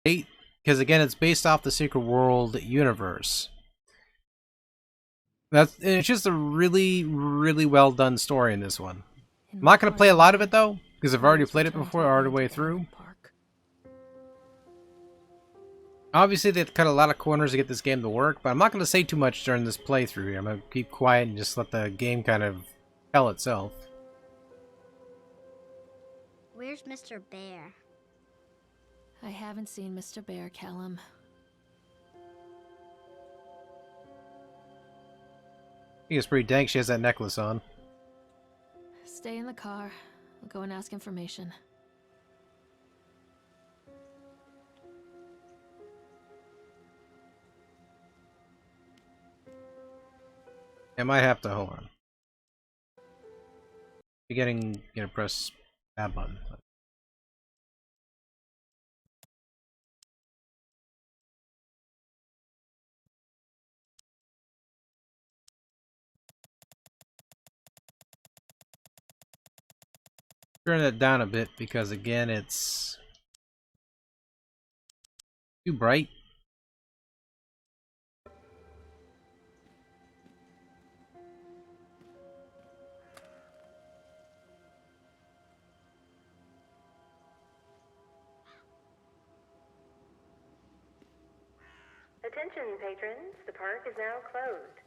Because again, it's based off the Secret World universe. It's just a really, really well done story in this one. I'm not going to play a lot of it though, because I've already played it before, all the way through. Obviously, they've cut a lot of corners to get this game to work, but I'm not going to say too much during this playthrough here. I'm going to keep quiet and just let the game kind of tell itself. Where's Mr. Bear? I haven't seen Mr. Bear, Callum. I think it's pretty dank she has that necklace on. Stay in the car. I'll go and ask information. I might have to hold on. You're gonna press that button. Turn it down a bit because again it's too bright. Attention patrons, the park is now closed.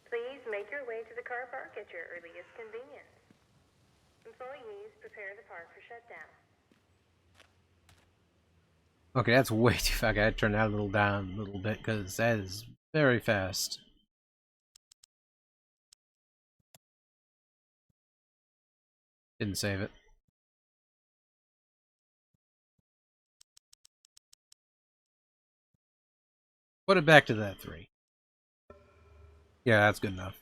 Please make your way to the car park at your earliest convenience. Employees prepare the park for shutdown. Okay, that's way too fast. I gotta turn that down a little bit because that is very fast. Didn't save it. Put it back to that 3. Yeah, that's good enough.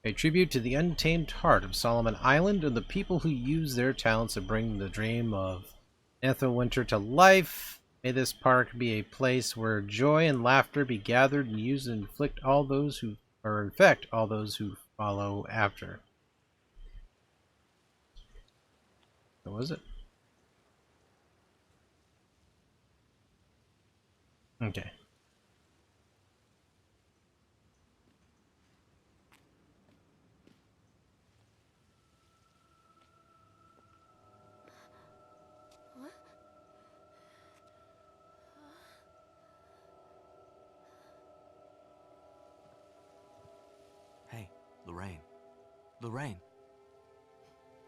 A tribute to the untamed heart of Solomon Island and the people who use their talents to bring the dream of Nathaniel Winter to life. May this park be a place where joy and laughter be gathered and used to inflict all those who, or infect all those who follow after. What was it? Okay. Hey, Lorraine. Lorraine.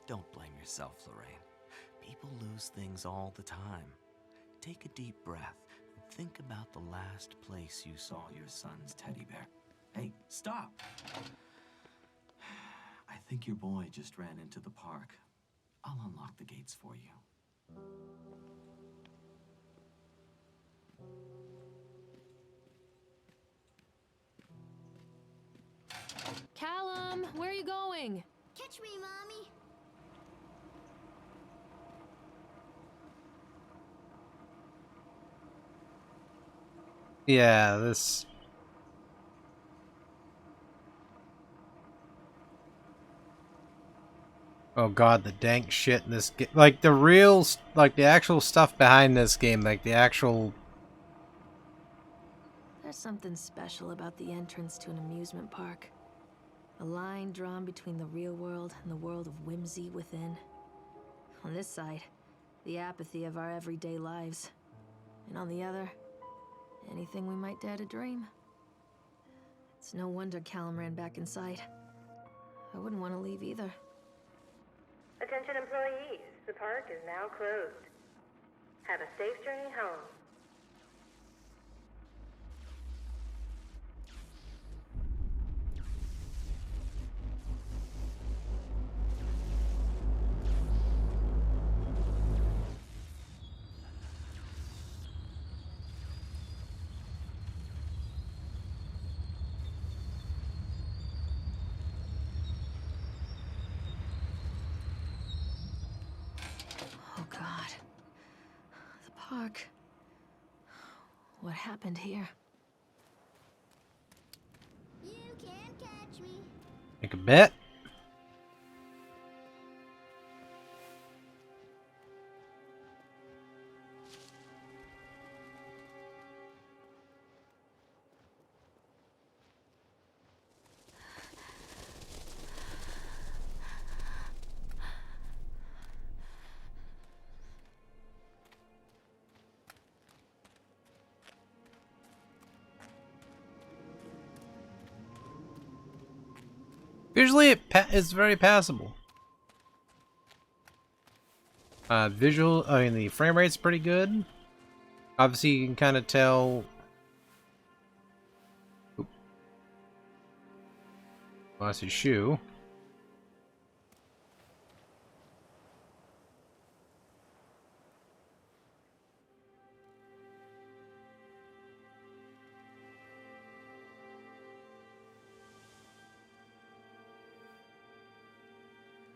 Don't blame yourself, Lorraine. People lose things all the time. Take a deep breath and think about the last place you saw your son's teddy bear. Hey, stop! I think your boy just ran into the park. I'll unlock the gates for you. Callum, where are you going? Catch me, Mommy. Yeah, this... Oh god, the dank shit in this game. Like, the real... Like, the actual stuff behind this game. Like, the actual... There's something special about the entrance to an amusement park. A line drawn between the real world and the world of whimsy within. On this side, the apathy of our everyday lives. And on the other, anything we might dare to dream. It's no wonder Callum ran back inside. I wouldn't want to leave either. Attention employees, the park is now closed. Have a safe journey home. Oh god. The park. What happened here? You can't catch me. Make a bet? Visually, it's very passable. The frame rate's pretty good. Obviously, you can kind of tell. Oop. Lost his shoe.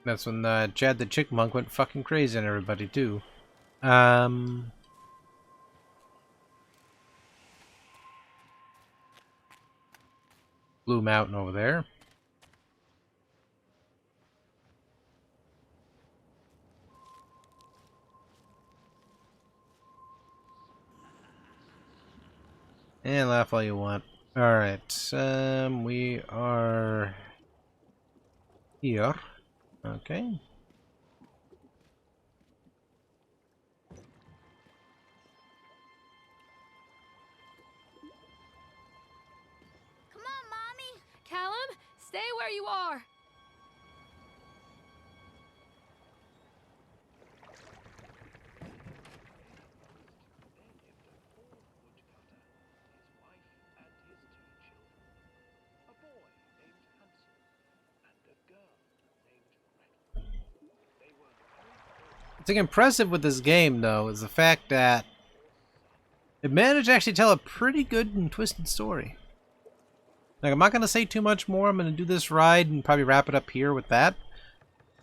That's when Chad the Chickmunk went fucking crazy on everybody too. Blue Mountain over there. And laugh all you want. Alright, we are here. Okay. Come on, Mommy. Callum, stay where you are. What's impressive with this game, though, is the fact that it managed to actually tell a pretty good and twisted story. Like, I'm not going to say too much more. I'm going to do this ride and probably wrap it up here with that.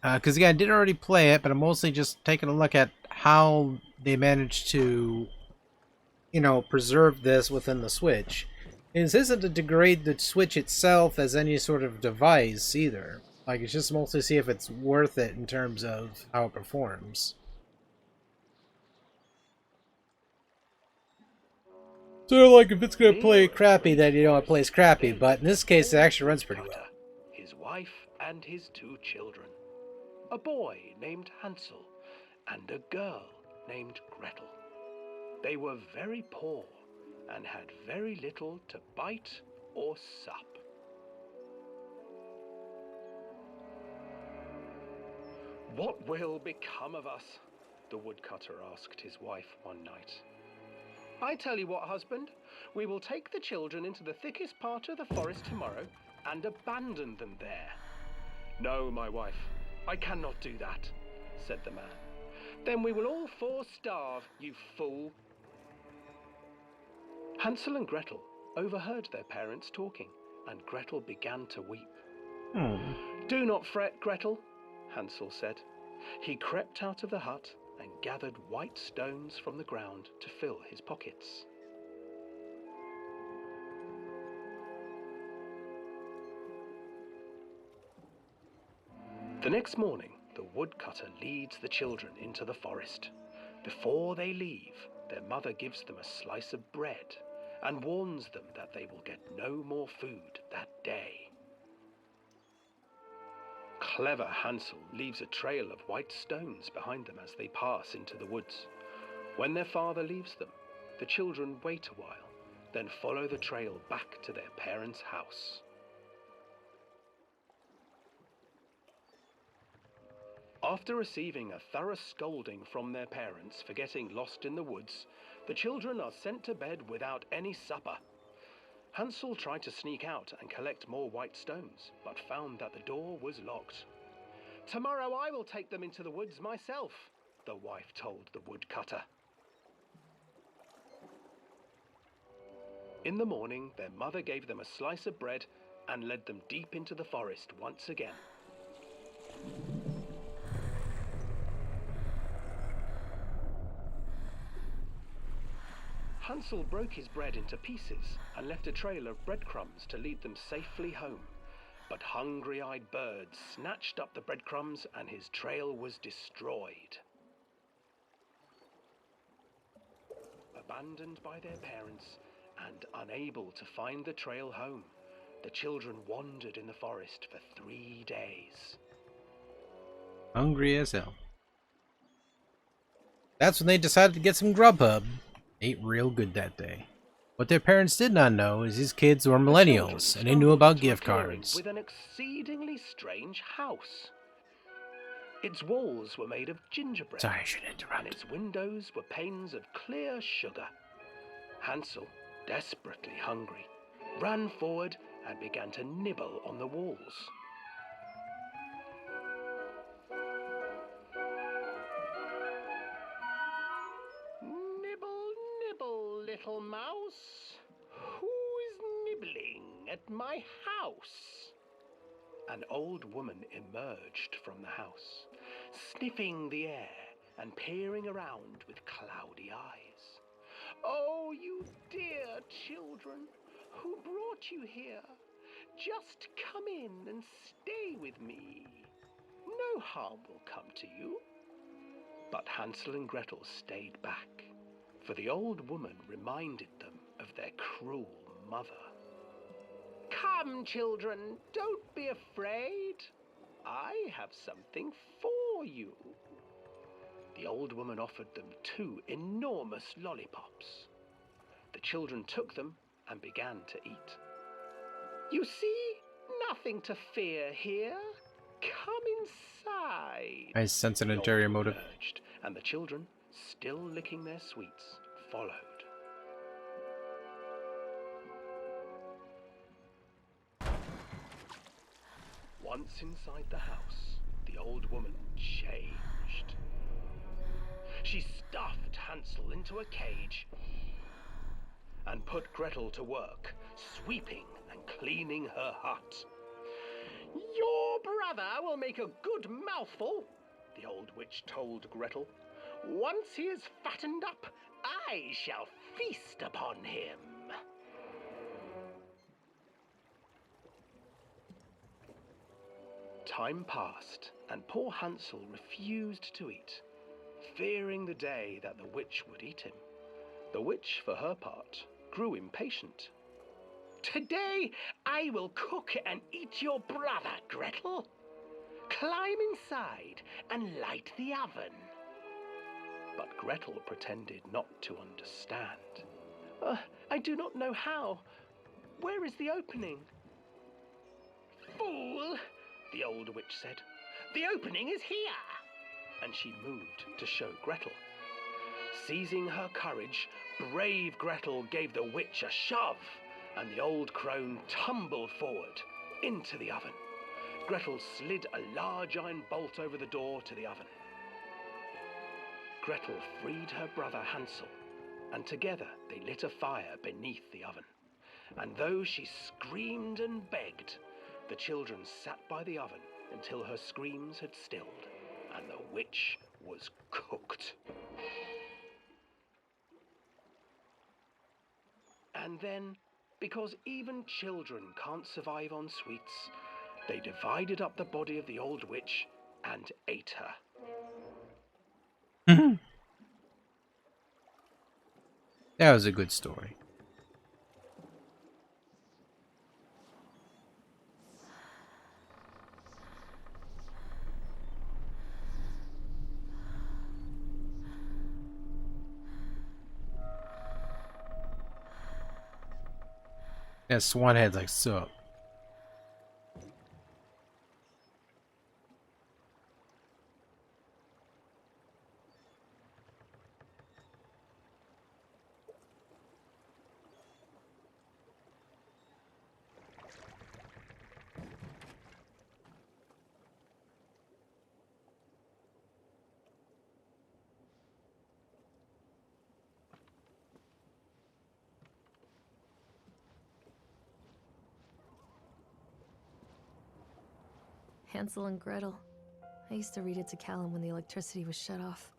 Because, again, I did already play it, but I'm mostly just taking a look at how they managed to, you know, preserve this within the Switch. And this isn't to degrade the Switch itself as any sort of device, either. Like, it's just mostly see if it's worth it in terms of how it performs. So, like, if it's gonna play crappy, then you know it plays crappy, but in this case, it actually runs pretty well. His wife and his 2 children. A boy named Hansel and a girl named Gretel. They were very poor and had very little to bite or sup. What will become of us? The woodcutter asked his wife one night. I tell you what, husband, we will take the children into the thickest part of the forest tomorrow and abandon them there. No, my wife, I cannot do that, said the man. Then we will all 4 starve, you fool. Hansel and Gretel overheard their parents talking, and Gretel began to weep. Do not fret, Gretel, Hansel said. He crept out of the hut and gathered white stones from the ground to fill his pockets. The next morning, the woodcutter leads the children into the forest. Before they leave, their mother gives them a slice of bread and warns them that they will get no more food that day. Clever Hansel leaves a trail of white stones behind them as they pass into the woods. When their father leaves them, the children wait a while, then follow the trail back to their parents' house. After receiving a thorough scolding from their parents for getting lost in the woods, the children are sent to bed without any supper. Hansel tried to sneak out and collect more white stones, but found that the door was locked. Tomorrow I will take them into the woods myself, the wife told the woodcutter. In the morning, their mother gave them a slice of bread and led them deep into the forest once again. Hansel broke his bread into pieces and left a trail of breadcrumbs to lead them safely home. But hungry-eyed birds snatched up the breadcrumbs and his trail was destroyed. Abandoned by their parents and unable to find the trail home, the children wandered in the forest for 3 days. Hungry as hell. That's when they decided to get some Grubhub. Ate real good that day. What their parents did not know is these kids were The millennials, children and they knew about stumbled to a gift clearing cards. with an exceedingly strange house. Its walls were made of gingerbread, Sorry, I should and interrupt. its windows were panes of clear sugar. Hansel, desperately hungry, ran forward and began to nibble on the walls. Nibble, nibble, little mouse. Who is nibbling at my house? An old woman emerged from the house, sniffing the air and peering around with cloudy eyes. Oh, you dear children, who brought you here? Just come in and stay with me. No harm will come to you. But Hansel and Gretel stayed back, for the old woman reminded them of their cruel mother. Come, children, don't be afraid. I have something for you. The old woman offered them 2 enormous lollipops. The children took them and began to eat. You see, nothing to fear here. Come inside. I sense an The old interior woman motive. urged, and the children, still licking their sweets, followed. Once inside the house, the old woman changed. She stuffed Hansel into a cage and put Gretel to work, sweeping and cleaning her hut. Your brother will make a good mouthful, the old witch told Gretel. Once he is fattened up, I shall feast upon him. Time passed, and poor Hansel refused to eat, fearing the day that the witch would eat him. The witch, for her part, grew impatient. Today I will cook and eat your brother, Gretel. Climb inside and light the oven. But Gretel pretended not to understand. I do not know how. Where is the opening? Fool, the old witch said. The opening is here. And she moved to show Gretel. Seizing her courage, brave Gretel gave the witch a shove, and the old crone tumbled forward into the oven. Gretel slid a large iron bolt over the door to the oven. Gretel freed her brother Hansel, and together they lit a fire beneath the oven. And though she screamed and begged, the children sat by the oven until her screams had stilled, and the witch was cooked. And then, because even children can't survive on sweets, they divided up the body of the old witch and ate her. That was a good story. That swan head's like, sup. Hansel and Gretel. I used to read it to Callum when the electricity was shut off.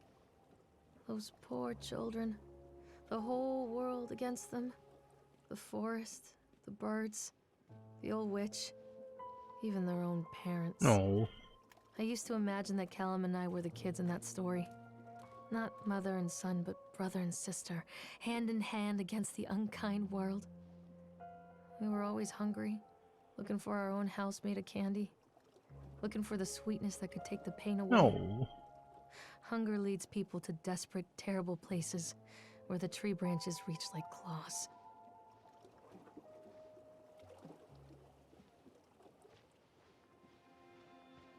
Those poor children. The whole world against them. The forest, the birds, the old witch, even their own parents. No. I used to imagine that Callum and I were the kids in that story. Not mother and son, but brother and sister, hand in hand against the unkind world. We were always hungry, looking for our own house made of candy, looking for the sweetness that could take the pain away. No. Hunger leads people to desperate, terrible places where the tree branches reach like claws.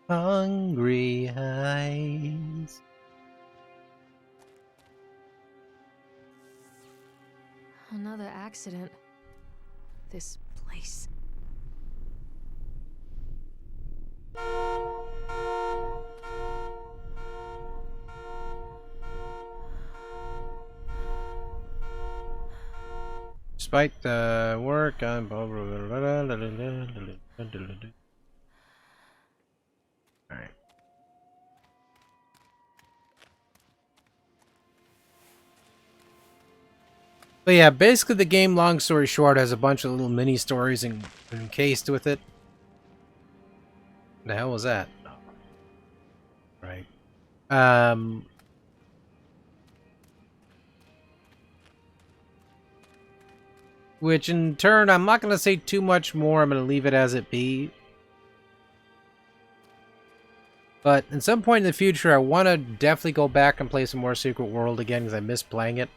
Hungry eyes. Another accident. This place. Despite the work on... Alright. But yeah, basically the game, long story short, has a bunch of little mini stories encased with it. The hell was that? Right. Which in turn, I'm not going to say too much more. I'm going to leave it as it be. But at some point in the future, I want to definitely go back and play some more Secret World again because I miss playing it.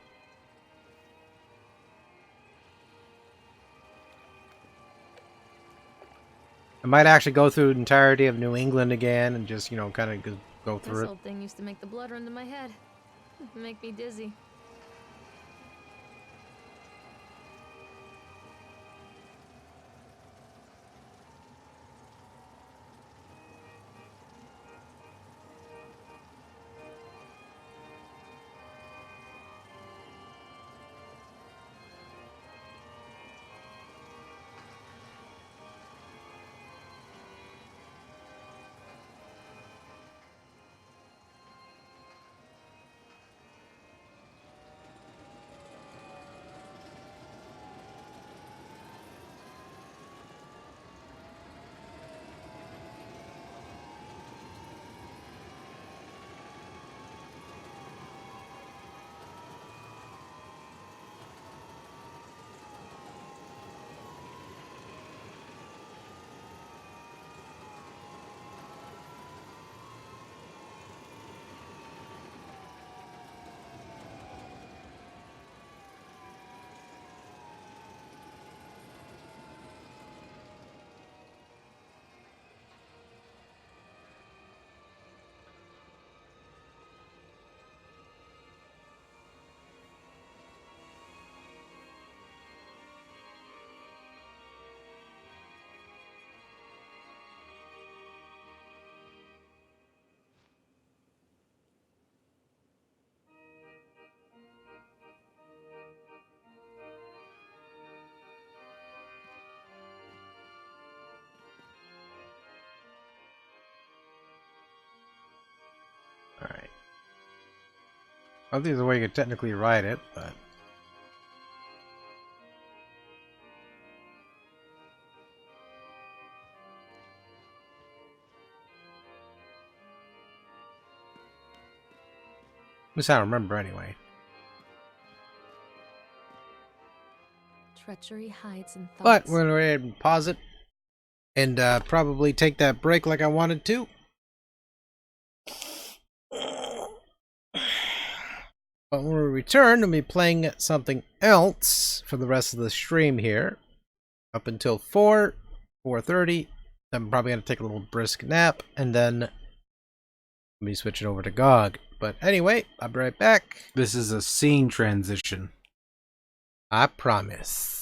I might actually go through the entirety of New England again and just, you know, kind of go through This it. old thing used to make the blood run to my head. Make me dizzy. Alright. I don't think there's a way you could technically write it, but... At least I don't remember anyway. Treachery hides in thoughts. But we're going to go ahead and pause it. And probably take that break like I wanted to. But when we return, we'll be playing something else for the rest of the stream here. Up until 4:30. I'm probably going to take a little brisk nap. And then we'll be switching over to GOG. But anyway, I'll be right back. This is a scene transition. I promise.